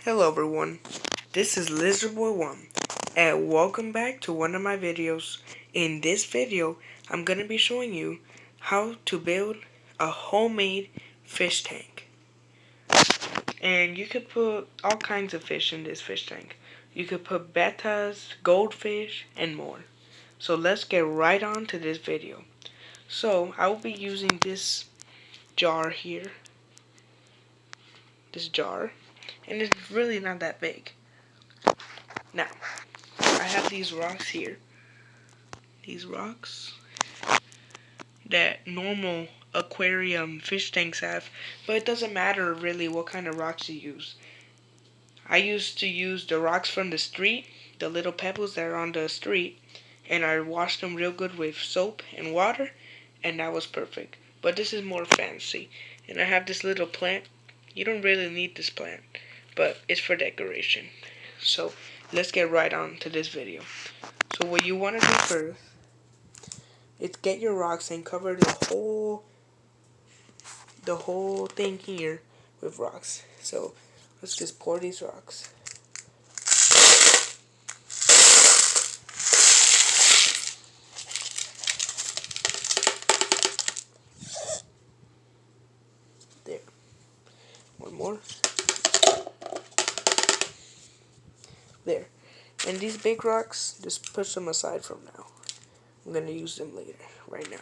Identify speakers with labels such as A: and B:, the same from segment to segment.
A: Hello everyone, this is LizardBoy1 and welcome back to one of my videos. In this video, I'm going to be showing you how to build a homemade fish tank. And you could put all kinds of fish in this fish tank. You could put bettas, goldfish, and more. So let's get right on to this video. So I will be using this jar here. This jar. And it's really not that big. Now, I have these rocks here. These rocks that normal aquarium fish tanks have, but it doesn't matter really what kind of rocks you use. I used to use the rocks from the street, the little pebbles that are on the street, and I washed them real good with soap and water, and that was perfect. But this is more fancy, and I have this little plant. You don't really need this plant, but it's for decoration. So let's get right on to this video. So what you want to do first is get your rocks and cover the whole thing here with rocks. So let's just pour these rocks. There. One more. There. And these big rocks, just push them aside from now. I'm going to use them later, right now.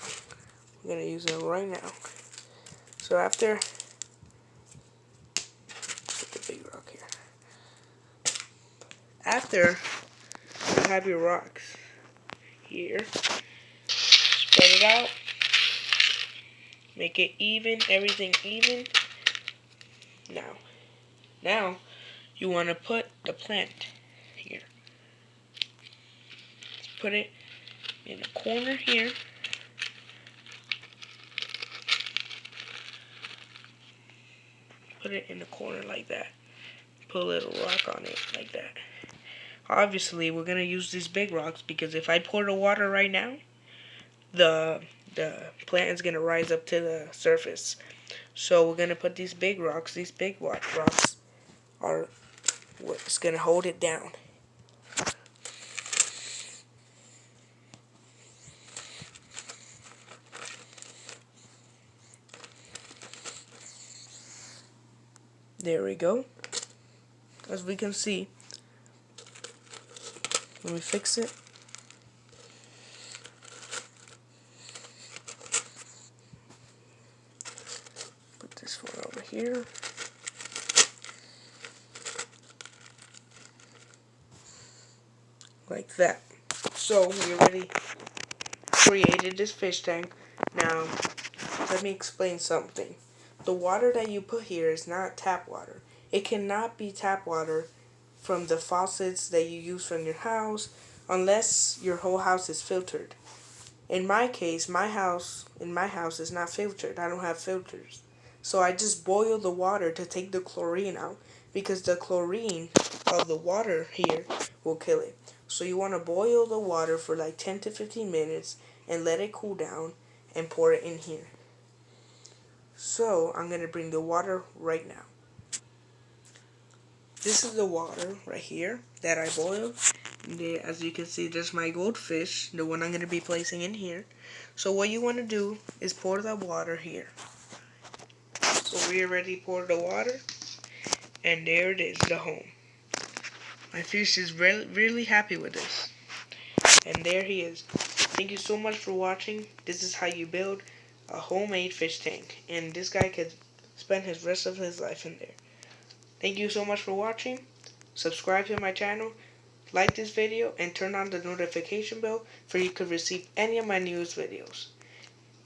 A: I'm going to use them right now. So after, put the big rock here. After you have your rocks here, spread it out. Make it even, everything even. Now you want to put the plant here. Put it in a corner here. Put it in the corner like that. Put a little rock on it like that. Obviously, we're going to use these big rocks because if I pour the water right now, the plant is going to rise up to the surface. So we're going to put these big rocks. These big rocks are what's going to hold it down. There we go. As we can see, let me fix it. Put this one over here. Like that. So we already created this fish tank. Now, let me explain something. The water that you put here is not tap water. It cannot be tap water from the faucets that you use from your house unless your whole house is filtered. In my case, my house is not filtered. I don't have filters. So I just boil the water to take the chlorine out because the chlorine of the water here will kill it. So you want to boil the water for like 10 to 15 minutes and let it cool down and pour it in here. So I'm going to bring the water right now. This is the water right here that I boiled. As you can see, there's my goldfish, the one I'm going to be placing in here. So what you want to do is pour the water here. So we already poured the water, and there it is, the home. My fish is really happy with this. And there he is. Thank you so much for watching. This is how you build a homemade fish tank. And this guy could spend his rest of his life in there. Thank you so much for watching. Subscribe to my channel, like this video, and turn on the notification bell for you could receive any of my newest videos.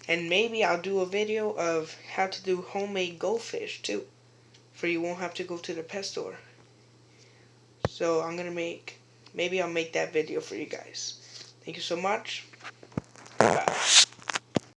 A: And maybe I'll do a video of how to do homemade goldfish too, for you won't have to go to the pet store. So maybe I'll make that video for you guys. Thank you so much.